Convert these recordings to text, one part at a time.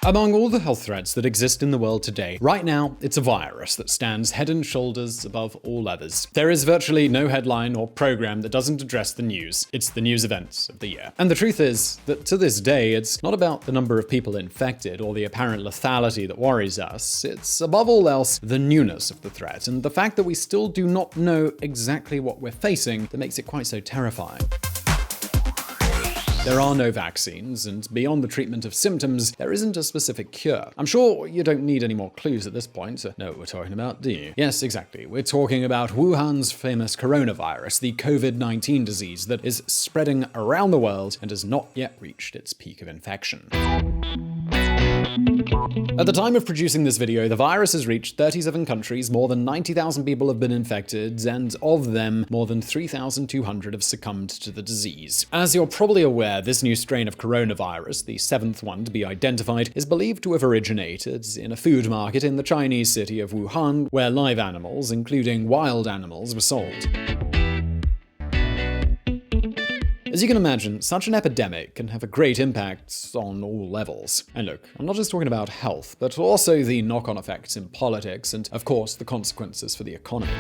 Among all the health threats that exist in the world today, right now, it's a virus that stands head and shoulders above all others. There is virtually no headline or program that doesn't address the news. It's the news events of the year. And the truth is that to this day, it's not about the number of people infected or the apparent lethality that worries us. It's above all else the newness of the threat and the fact that we still do not know exactly what we're facing that makes it quite so terrifying. There are no vaccines, and beyond the treatment of symptoms, there isn't a specific cure. I'm sure you don't need any more clues at this point to know what we're talking about, do you? Yes, exactly. We're talking about Wuhan's famous coronavirus, the COVID-19 disease that is spreading around the world and has not yet reached its peak of infection. At the time of producing this video, the virus has reached 37 countries, more than 90,000 people have been infected, and of them, more than 3,200 have succumbed to the disease. As you're probably aware, this new strain of coronavirus, the seventh one to be identified, is believed to have originated in a food market in the Chinese city of Wuhan, where live animals, including wild animals, were sold. As you can imagine, such an epidemic can have a great impact on all levels. And look, I'm not just talking about health, but also the knock-on effects in politics and, of course, the consequences for the economy.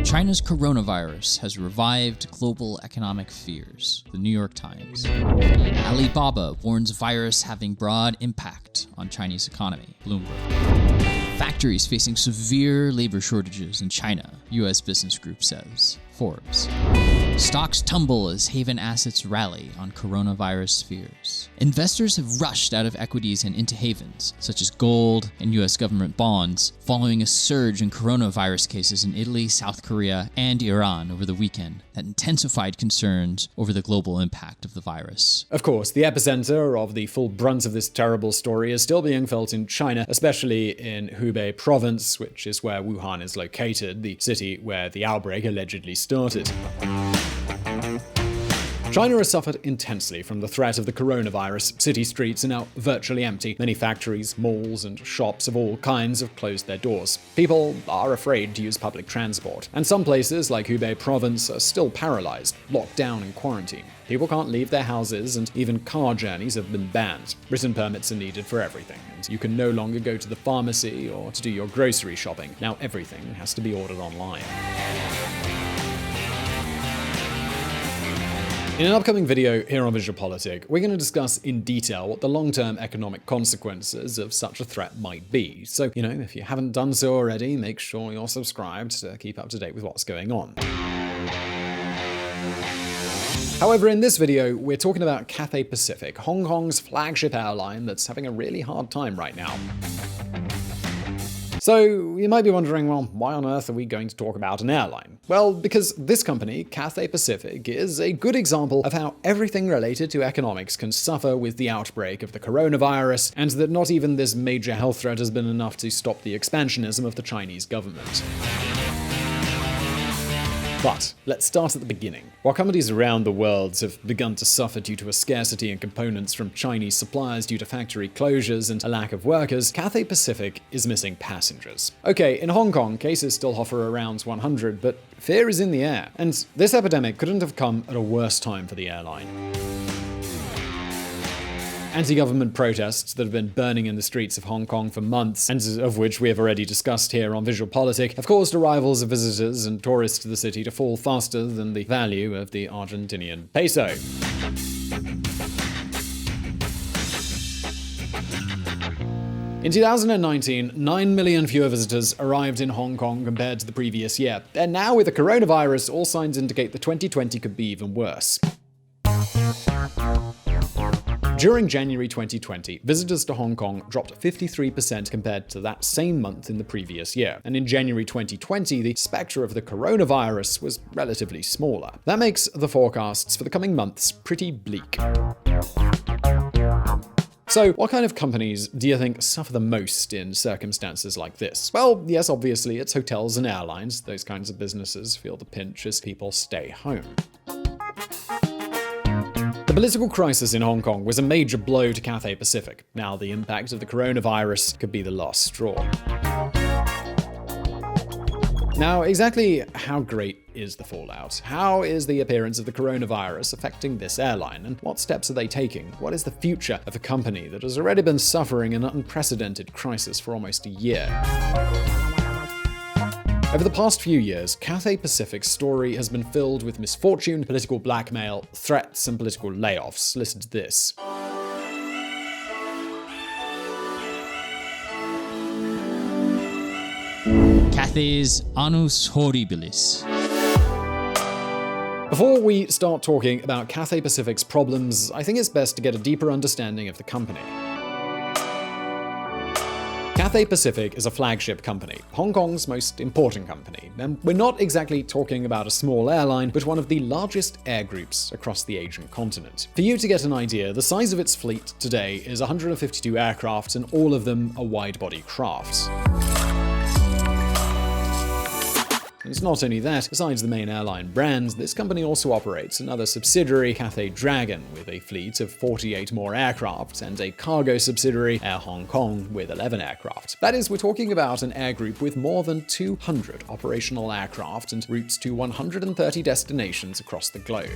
China's coronavirus has revived global economic fears, the New York Times. Alibaba warns virus having broad impact on Chinese economy, Bloomberg. Factories facing severe labor shortages in China, U.S. Business Group says, Forbes. Stocks tumble as haven assets rally on coronavirus fears. Investors have rushed out of equities and into havens, such as gold and U.S. government bonds, following a surge in coronavirus cases in Italy, South Korea, and Iran over the weekend that intensified concerns over the global impact of the virus. Of course, the epicenter of the full brunt of this terrible story is still being felt in China, especially in Hubei province, which is where Wuhan is located, the city where the outbreak allegedly started. China has suffered intensely from the threat of the coronavirus. City streets are now virtually empty. Many factories, malls, and shops of all kinds have closed their doors. People are afraid to use public transport. And some places, like Hubei province, are still paralyzed, locked down in quarantine. People can't leave their houses, and even car journeys have been banned. Written permits are needed for everything, and you can no longer go to the pharmacy or to do your grocery shopping. Now everything has to be ordered online. In an upcoming video here on VisualPolitik, we're going to discuss in detail what the long-term economic consequences of such a threat might be. So, if you haven't done so already, make sure you're subscribed to keep up to date with what's going on. However, in this video, we're talking about Cathay Pacific, Hong Kong's flagship airline that's having a really hard time right now. So, you might be wondering, well, why on earth are we going to talk about an airline? Well, because this company, Cathay Pacific, is a good example of how everything related to economics can suffer with the outbreak of the coronavirus, and that not even this major health threat has been enough to stop the expansionism of the Chinese government. But let's start at the beginning. While companies around the world have begun to suffer due to a scarcity in components from Chinese suppliers due to factory closures and a lack of workers, Cathay Pacific is missing passengers. Okay, in Hong Kong, cases still hover around 100, but fear is in the air. And this epidemic couldn't have come at a worse time for the airline. Anti-government protests that have been burning in the streets of Hong Kong for months, and of which we have already discussed here on VisualPolitik, have caused arrivals of visitors and tourists to the city to fall faster than the value of the Argentinian peso. In 2019, 9 million fewer visitors arrived in Hong Kong compared to the previous year. And now with the coronavirus, all signs indicate that 2020 could be even worse. During January 2020, visitors to Hong Kong dropped 53% compared to that same month in the previous year. And in January 2020, the spectre of the coronavirus was relatively smaller. That makes the forecasts for the coming months pretty bleak. So, what kind of companies do you think suffer the most in circumstances like this? Well, yes, obviously, it's hotels and airlines. Those kinds of businesses feel the pinch as people stay home. The political crisis in Hong Kong was a major blow to Cathay Pacific. Now the impact of the coronavirus could be the last straw. Now, exactly how great is the fallout? How is the appearance of the coronavirus affecting this airline? And what steps are they taking? What is the future of a company that has already been suffering an unprecedented crisis for almost a year? Over the past few years, Cathay Pacific's story has been filled with misfortune, political blackmail, threats, and political layoffs. Listen to this. Cathay's annus horribilis. Before we start talking about Cathay Pacific's problems, I think it's best to get a deeper understanding of the company. Cathay Pacific is a flagship company, Hong Kong's most important company, and we're not exactly talking about a small airline, but one of the largest air groups across the Asian continent. For you to get an idea, the size of its fleet today is 152 aircraft, and all of them are wide-body crafts. It's not only that, besides the main airline brands, this company also operates another subsidiary, Cathay Dragon, with a fleet of 48 more aircraft, and a cargo subsidiary, Air Hong Kong, with 11 aircraft. That is, we're talking about an air group with more than 200 operational aircraft and routes to 130 destinations across the globe.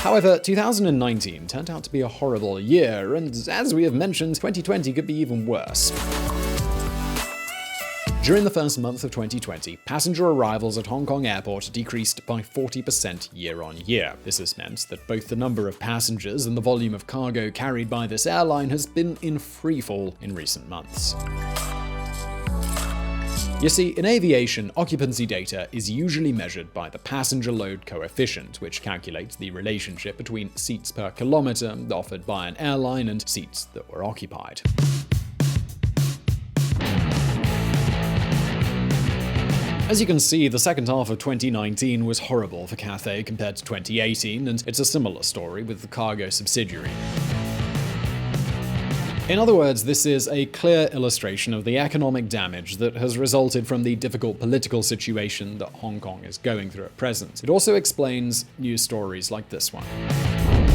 However, 2019 turned out to be a horrible year, and as we have mentioned, 2020 could be even worse. During the first month of 2020, passenger arrivals at Hong Kong Airport decreased by 40% year-on-year. This has meant that both the number of passengers and the volume of cargo carried by this airline has been in freefall in recent months. You see, in aviation, occupancy data is usually measured by the passenger load coefficient, which calculates the relationship between seats per kilometer offered by an airline and seats that were occupied. As you can see, the second half of 2019 was horrible for Cathay compared to 2018, and it's a similar story with the cargo subsidiary. In other words, this is a clear illustration of the economic damage that has resulted from the difficult political situation that Hong Kong is going through at present. It also explains news stories like this one.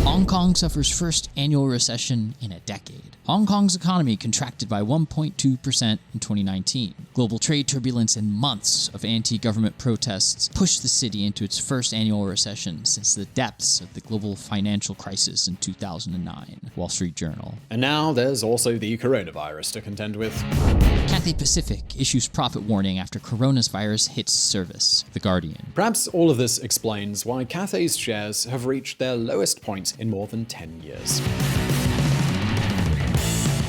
Hong Kong suffers first annual recession in a decade. Hong Kong's economy contracted by 1.2% in 2019. Global trade turbulence and months of anti-government protests pushed the city into its first annual recession since the depths of the global financial crisis in 2009. Wall Street Journal. And now there's also the coronavirus to contend with. Cathay Pacific issues profit warning after coronavirus hits service. The Guardian. Perhaps all of this explains why Cathay's shares have reached their lowest point in more than 10 years.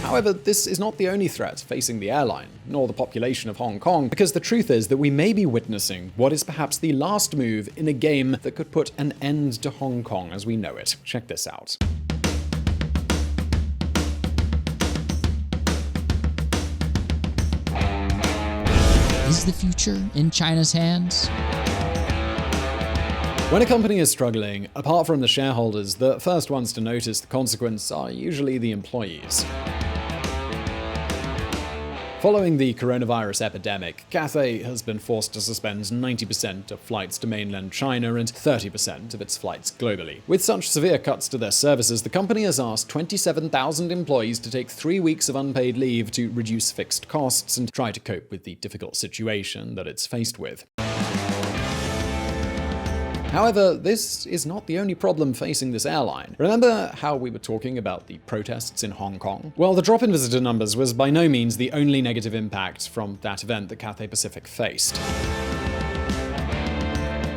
However, this is not the only threat facing the airline, nor the population of Hong Kong, because the truth is that we may be witnessing what is perhaps the last move in a game that could put an end to Hong Kong as we know it. Check this out. Is the future in China's hands? When a company is struggling, apart from the shareholders, the first ones to notice the consequence are usually the employees. Following the coronavirus epidemic, Cathay has been forced to suspend 90% of flights to mainland China and 30% of its flights globally. With such severe cuts to their services, the company has asked 27,000 employees to take 3 weeks of unpaid leave to reduce fixed costs and try to cope with the difficult situation that it's faced with. However, this is not the only problem facing this airline. Remember how we were talking about the protests in Hong Kong? Well, the drop in visitor numbers was by no means the only negative impact from that event that Cathay Pacific faced.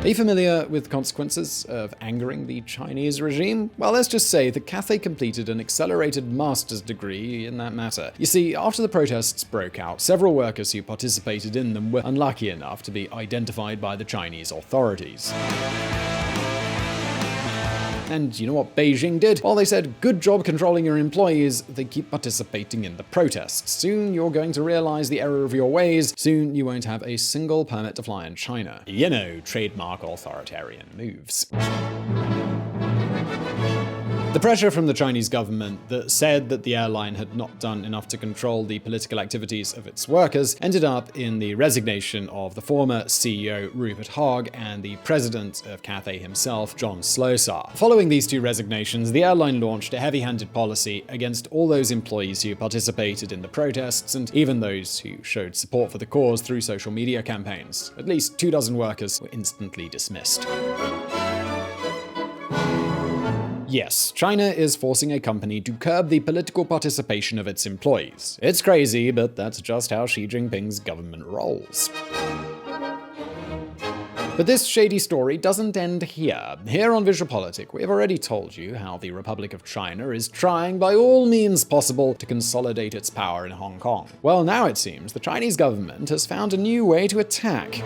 Are you familiar with the consequences of angering the Chinese regime? Well, let's just say that Cathay completed an accelerated master's degree in that matter. You see, after the protests broke out, several workers who participated in them were unlucky enough to be identified by the Chinese authorities. And you know what Beijing did? Well, they said, good job controlling your employees, they keep participating in the protests. Soon you're going to realize the error of your ways. Soon you won't have a single permit to fly in China. You know, trademark authoritarian moves. The pressure from the Chinese government that said that the airline had not done enough to control the political activities of its workers ended up in the resignation of the former CEO Rupert Hogg and the president of Cathay himself, John Slosar. Following these two resignations, the airline launched a heavy-handed policy against all those employees who participated in the protests and even those who showed support for the cause through social media campaigns. At least 24 workers were instantly dismissed. Yes, China is forcing a company to curb the political participation of its employees. It's crazy, but that's just how Xi Jinping's government rolls. But this shady story doesn't end here. Here on VisualPolitik, we have already told you how the Republic of China is trying by all means possible to consolidate its power in Hong Kong. Well, now it seems the Chinese government has found a new way to attack.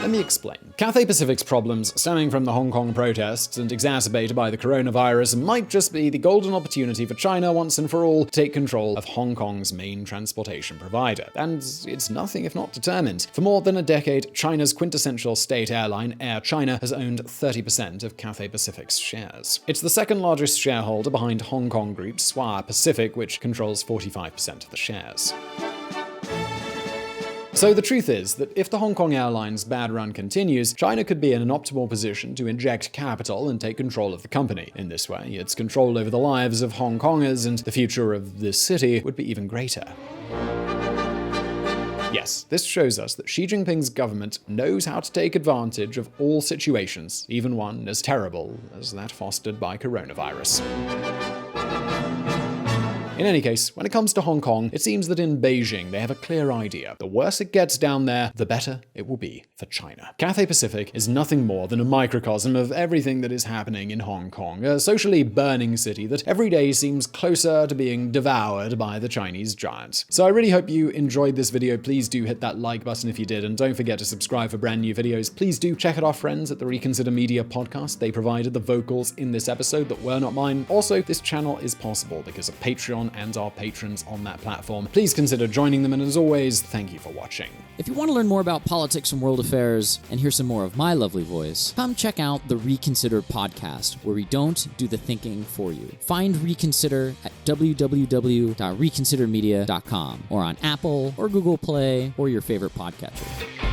Let me explain. Cathay Pacific's problems stemming from the Hong Kong protests and exacerbated by the coronavirus might just be the golden opportunity for China once and for all to take control of Hong Kong's main transportation provider. And it's nothing if not determined. For more than a decade, China's quintessential state airline, Air China, has owned 30% of Cathay Pacific's shares. It's the second largest shareholder behind Hong Kong group Swire Pacific, which controls 45% of the shares. So the truth is that if the Hong Kong Airlines bad run continues, China could be in an optimal position to inject capital and take control of the company. In this way, its control over the lives of Hong Kongers and the future of this city would be even greater. Yes, this shows us that Xi Jinping's government knows how to take advantage of all situations, even one as terrible as that fostered by coronavirus. In any case, when it comes to Hong Kong, it seems that in Beijing they have a clear idea. The worse it gets down there, the better it will be for China. Cathay Pacific is nothing more than a microcosm of everything that is happening in Hong Kong, a socially burning city that every day seems closer to being devoured by the Chinese giant. So I really hope you enjoyed this video. Please do hit that like button if you did, and don't forget to subscribe for brand new videos. Please do check out our friends at the Reconsider Media podcast. They provided the vocals in this episode that were not mine. Also, this channel is possible because of Patreon and our patrons on that platform. Please consider joining them, and as always, thank you for watching. If you want to learn more about politics and world affairs and hear some more of my lovely voice, come check out the Reconsider podcast, where we don't do the thinking for you. Find Reconsider at www.reconsidermedia.com or on Apple or Google Play or your favorite podcatcher.